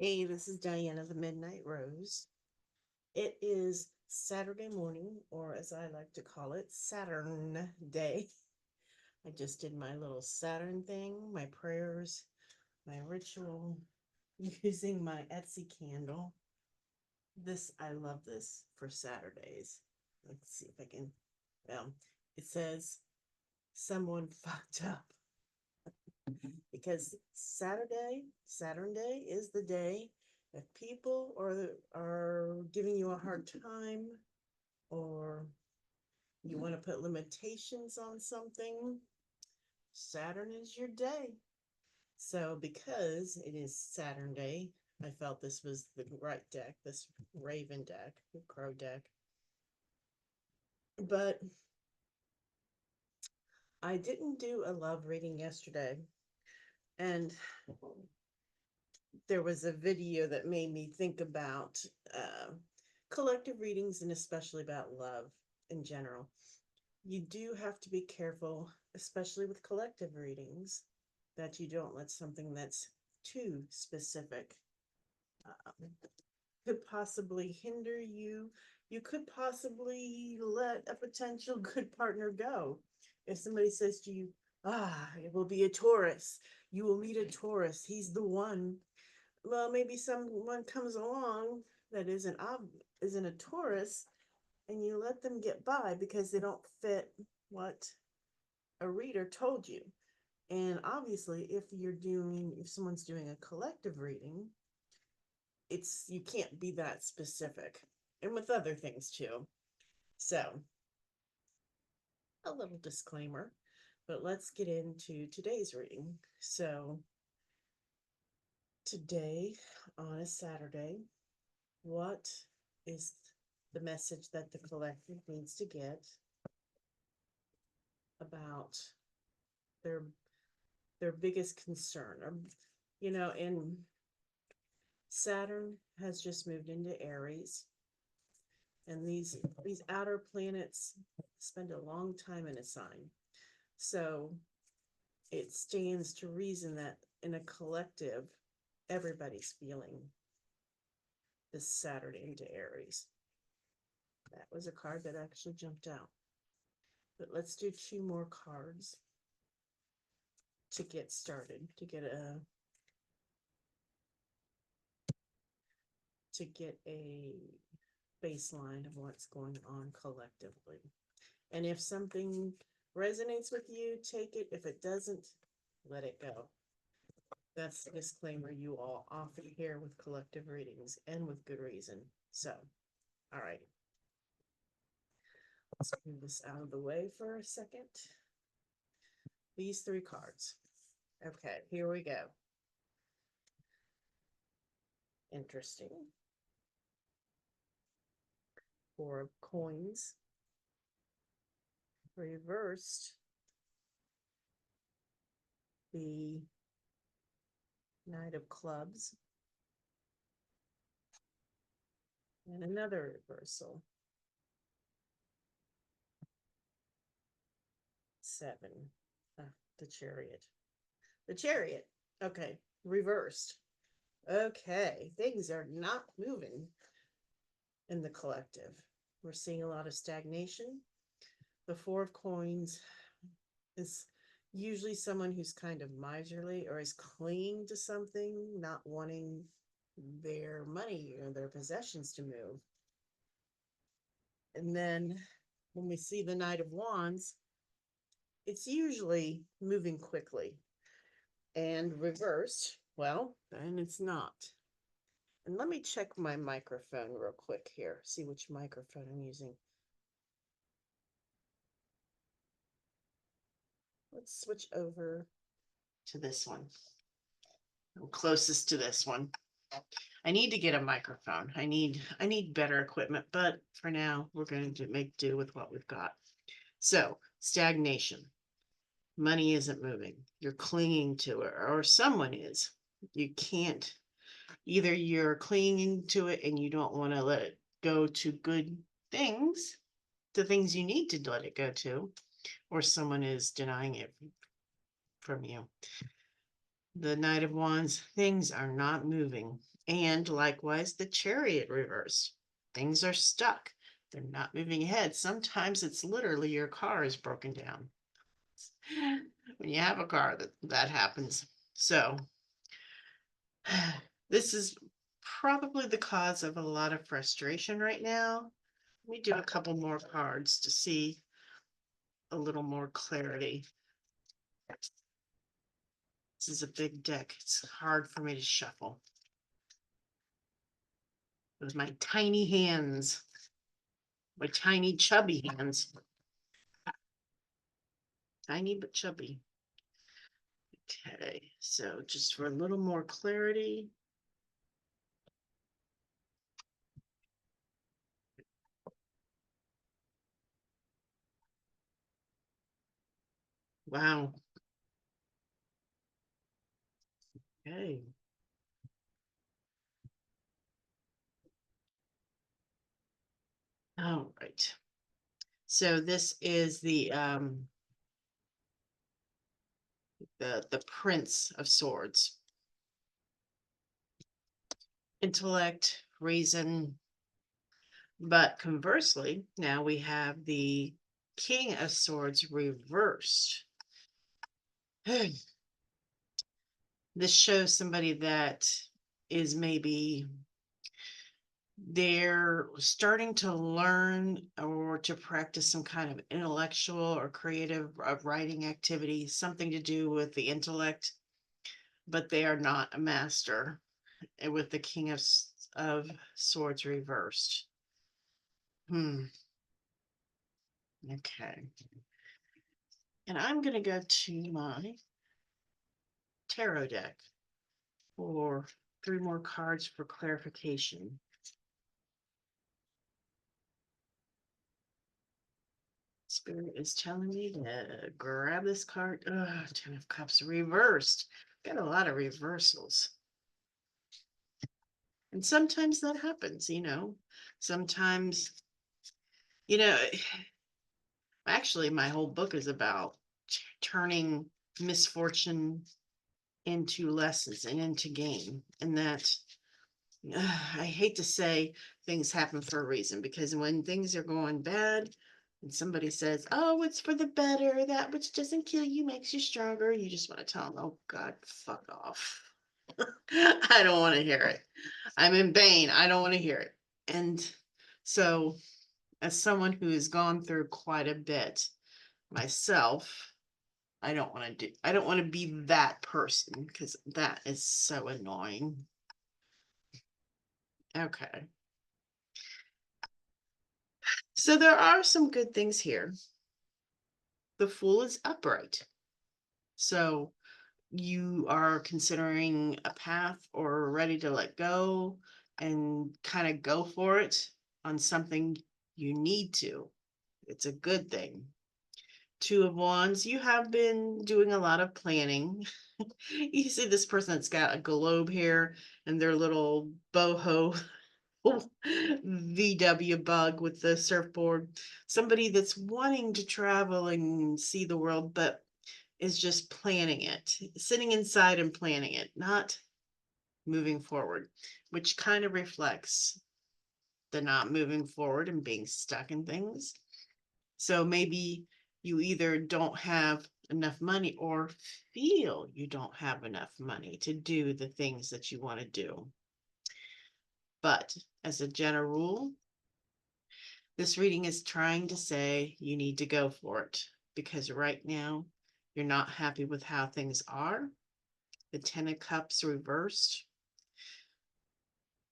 Hey, this is Diana, the Midnight Rose. It is Saturday morning, or as I like to call it, Saturn Day. I just did my little Saturn thing, my prayers, my ritual, using my Etsy candle. I love this for Saturdays. Let's see if I can, well, it says, someone fucked up. Because Saturn Day is the day if people are giving you a hard time or you want to put limitations on something, Saturn is your day. So because it is Saturn Day, I felt this was the right deck, this Raven deck, the Crow deck. But I didn't do a love reading yesterday, and there was a video that made me think about uh, collective readings and especially about love in general. You do have to be careful, especially with collective readings, that you don't let something that's too specific um, could possibly hinder you. You could possibly let a potential good partner go. If somebody says to you, it will be a Taurus, you will meet a Taurus, he's the one. Well, maybe someone comes along that isn't a Taurus, and you let them get by because they don't fit what a reader told you. And obviously, if someone's doing a collective reading, you can't be that specific, and with other things too. So, a little disclaimer, but let's get into today's reading. So, today on a Saturday, what is the message that the collective needs to get about their their biggest concern? Or, and Saturn has just moved into Aries, and these outer planets spend a long time in a sign. So it stands to reason that in a collective, everybody's feeling this Saturn into Aries. That was a card that actually jumped out. But let's do two more cards to get started, to get a baseline of what's going on collectively. And if something resonates with you, take it. If it doesn't, let it go. That's the disclaimer you all often hear with collective readings, and with good reason. So, all right. Let's move this out of the way for a second. These three cards. Okay, here we go. Interesting. Four of Coins. Reversed. The Knight of Clubs. And another reversal. 7. The Chariot. The Chariot. Okay, reversed. Okay, things are not moving in the collective. We're seeing a lot of stagnation. The Four of Coins is usually someone who's kind of miserly or is clinging to something, not wanting their money or their possessions to move. And then when we see the Knight of Wands, it's usually moving quickly. And reversed, well, then it's not. And let me check my microphone real quick here, see which microphone I'm using. Let's switch over to this one. I'm closest to this one. I need to get a microphone. I need better equipment, but for now, we're going to make do with what we've got. So, stagnation. Money isn't moving. You're clinging to it, or someone is. You can't, either you're clinging to it and you don't want to let it go to good things, the things you need to let it go to, or someone is denying it from you. The Knight of Wands, things are not moving. And likewise, the Chariot reversed. Things are stuck. They're not moving ahead. Sometimes it's literally your car is broken down. When you have a car, that happens. So this is probably the cause of a lot of frustration right now. Let me do a couple more cards to see a little more clarity. This is a big deck. It's hard for me to shuffle with my tiny hands, my tiny chubby hands. Tiny but chubby. Okay, so just for a little more clarity. Wow. Okay. All right. So this is the Prince of Swords. Intellect, reason. But conversely, now we have the King of Swords reversed. This shows somebody that is maybe they're starting to learn or to practice some kind of intellectual or creative writing activity, something to do with the intellect, but they are not a master. And with the King of Swords reversed. Okay. And I'm going to go to my tarot deck for 3 more cards for clarification. Spirit is telling me to grab this card. Ugh, 10 of Cups reversed. Got a lot of reversals. And sometimes that happens, Sometimes, you know, actually, my whole book is about turning misfortune into lessons and into gain. And that I hate to say things happen for a reason, because when things are going bad and somebody says, oh, it's for the better, that which doesn't kill you makes you stronger, you just want to tell them, oh, God, fuck off. I don't want to hear it. I'm in pain. I don't want to hear it. And so, as someone who has gone through quite a bit myself, I don't want to be that person, because that is so annoying. Okay. So there are some good things here. The Fool is upright. So you are considering a path or ready to let go and kind of go for it on something you need to. It's a good thing. 2 of Wands, you have been doing a lot of planning. You see this person that's got a globe here and their little boho VW bug with the surfboard. Somebody that's wanting to travel and see the world, but is just planning it, sitting inside and planning it, not moving forward, which kind of reflects the not moving forward and being stuck in things. So maybe you either don't have enough money or feel you don't have enough money to do the things that you want to do. But as a general rule, this reading is trying to say you need to go for it, because right now you're not happy with how things are. The 10 of Cups reversed.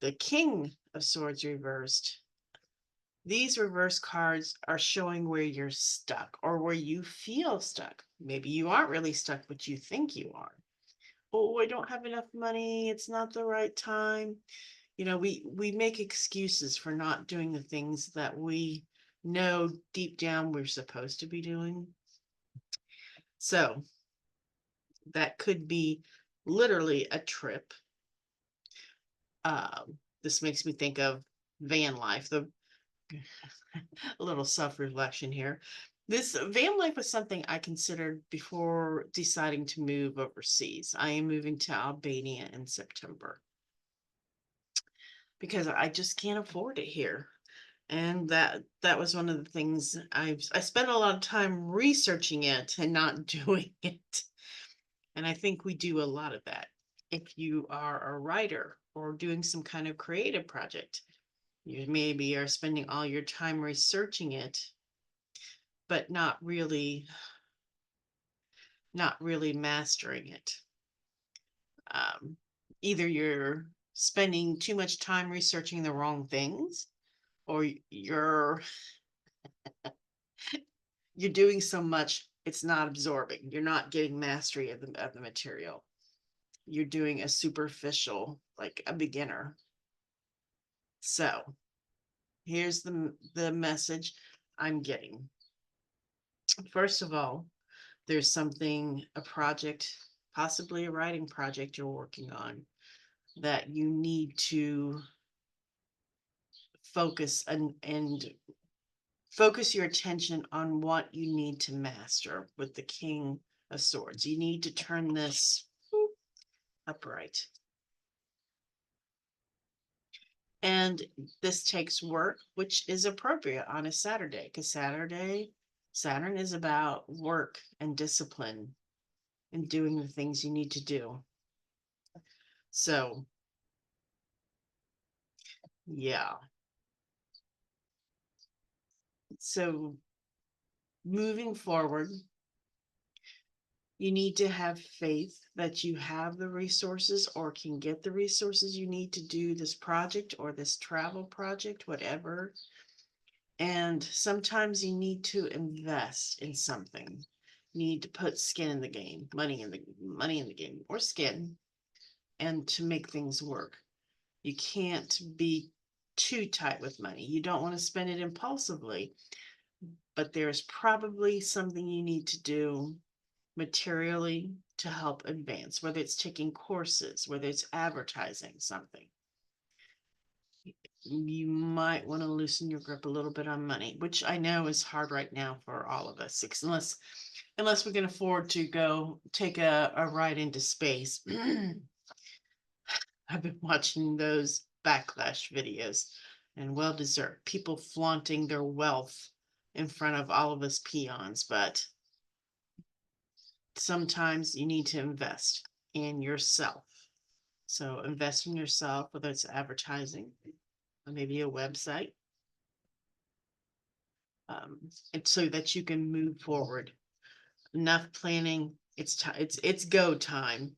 The King of Swords reversed. These reverse cards are showing where you're stuck or where you feel stuck. Maybe you aren't really stuck, but you think you are. Oh, I don't have enough money. It's not the right time. We make excuses for not doing the things that we know deep down we're supposed to be doing. So that could be literally a trip. This makes me think of van life, a little self-reflection here. This van life was something I considered before deciding to move overseas. I am moving to Albania in September because I just can't afford it here. And that was one of the things I spent a lot of time researching it and not doing it. And I think we do a lot of that. If you are a writer or doing some kind of creative project, you maybe are spending all your time researching it, but not really mastering it. Um, Either you're spending too much time researching the wrong things, or you're doing so much it's not absorbing. You're not getting mastery of the material. You're doing a superficial, like a beginner. So here's the message I'm getting. First of all, there's a project, possibly a writing project you're working on, that you need to focus and focus your attention on what you need to master with the King of Swords. You need to turn this upright. And this takes work, which is appropriate on a Saturday, because Saturn is about work and discipline and doing the things you need to do. So, yeah. So, moving forward, you need to have faith that you have the resources or can get the resources you need to do this project or this travel project, whatever. And sometimes you need to invest in something. You need to put skin in the game, money in the game, or skin, and to make things work. You can't be too tight with money. You don't want to spend it impulsively, but there's probably something you need to do materially to help advance, whether it's taking courses, whether it's advertising something. You might want to loosen your grip a little bit on money, which I know is hard right now for all of us, unless we can afford to go take a ride into space. I've been watching those backlash videos, and well deserved. People flaunting their wealth in front of all of us peons, but sometimes you need to invest in yourself. So invest in yourself, whether it's advertising or maybe a website, um, and so that you can move forward. Enough planning. It's go time,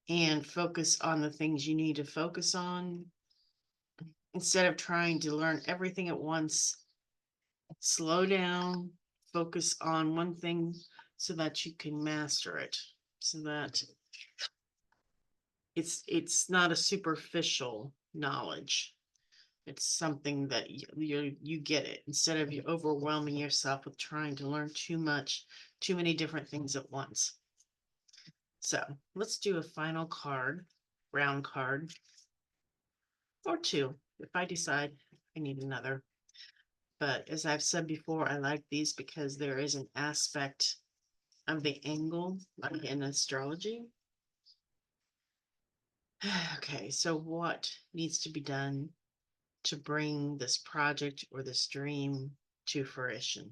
and focus on the things you need to focus on instead of trying to learn everything at once. Slow down, focus on one thing so that you can master it, so that it's not a superficial knowledge. It's something that you get it instead of you overwhelming yourself with trying to learn too much, too many different things at once. So let's do a final card, round card, or two if I decide I need another. But as I've said before, I like these because there is an aspect of the angle, like in astrology. Okay, so what needs to be done to bring this project or this dream to fruition?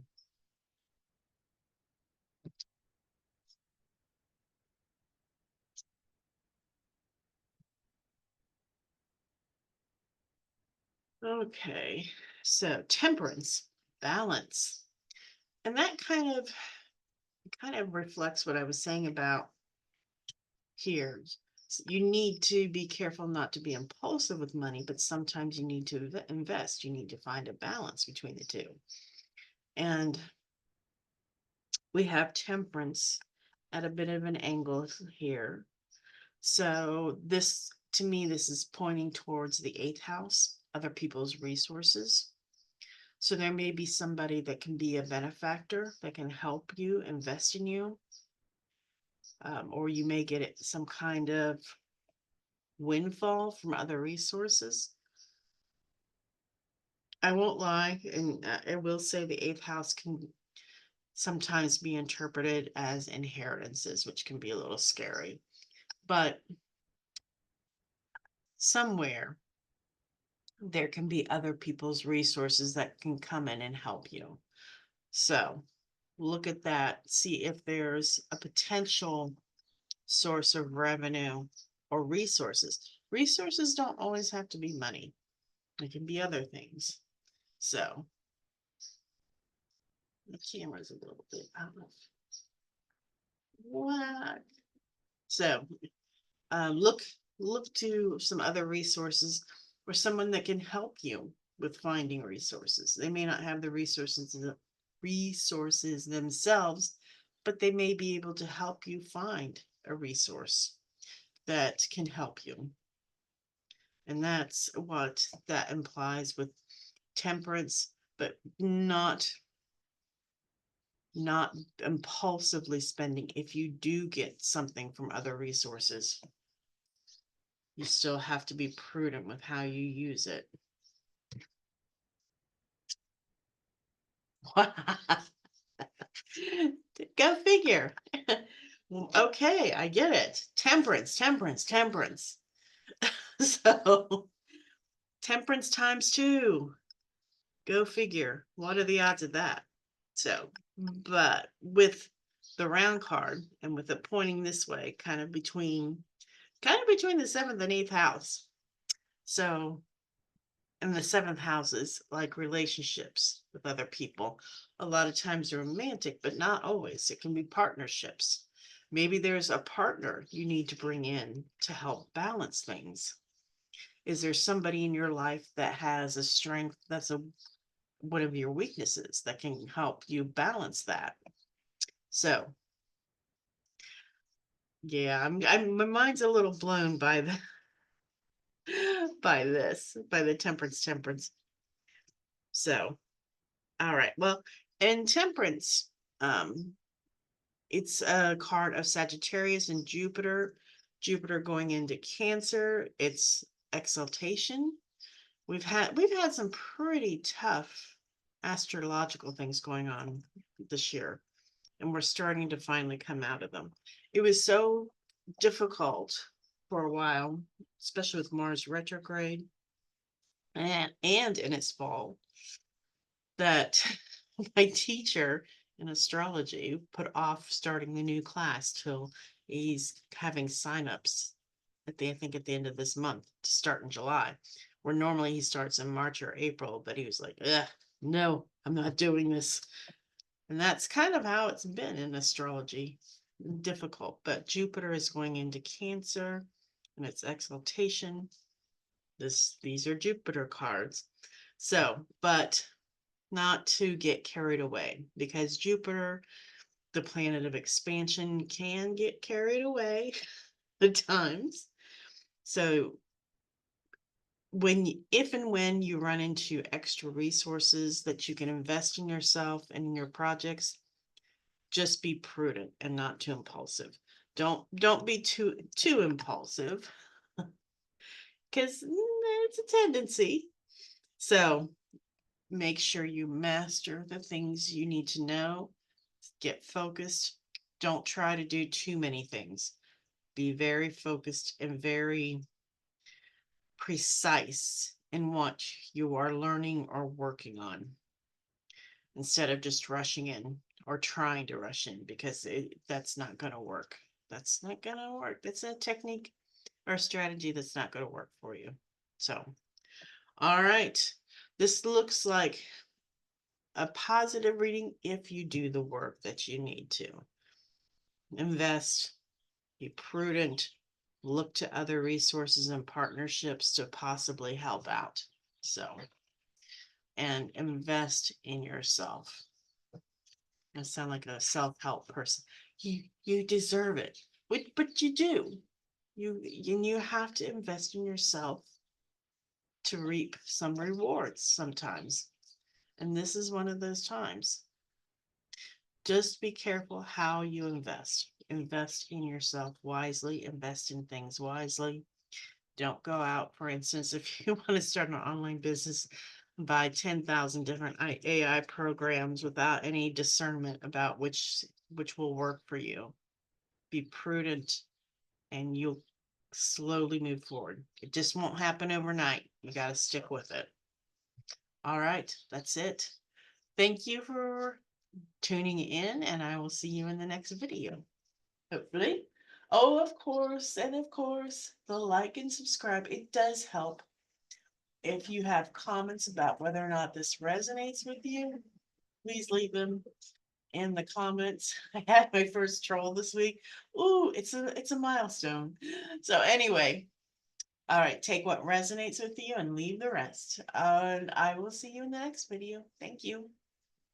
Okay, so temperance, balance, and that kind of reflects what I was saying about here. You need to be careful not to be impulsive with money, but sometimes you need to invest. You need to find a balance between the two. And we have temperance at a bit of an angle here. So this, to me, this is pointing towards the eighth house, other people's resources. So there may be somebody that can be a benefactor that can help you invest in you, or you may get it some kind of windfall from other resources. I won't lie, and I will say the eighth house sometimes be interpreted as inheritances, which can be a little scary. But somewhere there can be other people's resources that can come in and help you. So look at that, see if there's a potential source of revenue or resources. Resources don't always have to be money, it can be other things. So the camera's a little bit out of whack. So look to some other resources or someone that can help you with finding resources. They may not have the resources themselves, but they may be able to help you find a resource that can help you. And that's what that implies with temperance, but not impulsively spending. If you do get something from other resources, you still have to be prudent with how you use it. Go figure. Okay, I get it. Temperance, temperance, temperance. So temperance times two. Go figure. What are the odds of that? So, but with the round card and with it pointing this way, kind of between the seventh and eighth house. So, and the seventh house is like relationships with other people. A lot of times romantic, but not always. It can be partnerships. Maybe there's a partner you need to bring in to help balance things. Is there somebody in your life that has a strength that's one of your weaknesses that can help you balance that? So yeah, my mind's a little blown by the by the temperance. So all right, well, in temperance, um it's a card of Sagittarius and Jupiter going into Cancer. It's exaltation. We've had some pretty tough astrological things going on this year, and we're starting to finally come out of them. It was so difficult for a while, especially with Mars retrograde and in its fall, that my teacher in astrology put off starting the new class till he's having signups I think at the end of this month to start in July, where normally he starts in March or April, but he was like, ugh, no, I'm not doing this. And that's kind of how it's been in astrology. Difficult, but Jupiter is going into Cancer and its exaltation. These are Jupiter cards. So, but not to get carried away, because Jupiter, the planet of expansion, can get carried away at times. So if and when you run into extra resources that you can invest in yourself and in your projects, just be prudent and not too impulsive. Don't be too impulsive, because it's a tendency. So make sure you master the things you need to know. Get focused. Don't try to do too many things. Be very focused and very precise in what you are learning or working on, instead of just rushing in or trying to rush in, because that's not going to work. That's not going to work. That's a technique or a strategy that's not going to work for you. So, all right. This looks like a positive reading if you do the work that you need to. Invest, be prudent, look to other resources and partnerships to possibly help out. So, and invest in yourself. I sound like a self-help person. You deserve it. But you do. You have to invest in yourself to reap some rewards sometimes. And this is one of those times. Just be careful how you invest. Invest in yourself wisely, invest in things wisely. Don't go out, for instance, if you want to start an online business, by 10,000 different AI programs without any discernment about which will work for you. Be prudent and you'll slowly move forward. It just won't happen overnight. You got to stick with it. All right, that's it. Thank you for tuning in, and I will see you in the next video. Hopefully. Oh, of course, and of course, the like and subscribe. It does help. If you have comments about whether or not this resonates with you, please leave them in the comments. I had my first troll this week. Ooh, it's a milestone. So anyway, all right, take what resonates with you and leave the rest. And I will see you in the next video. Thank you.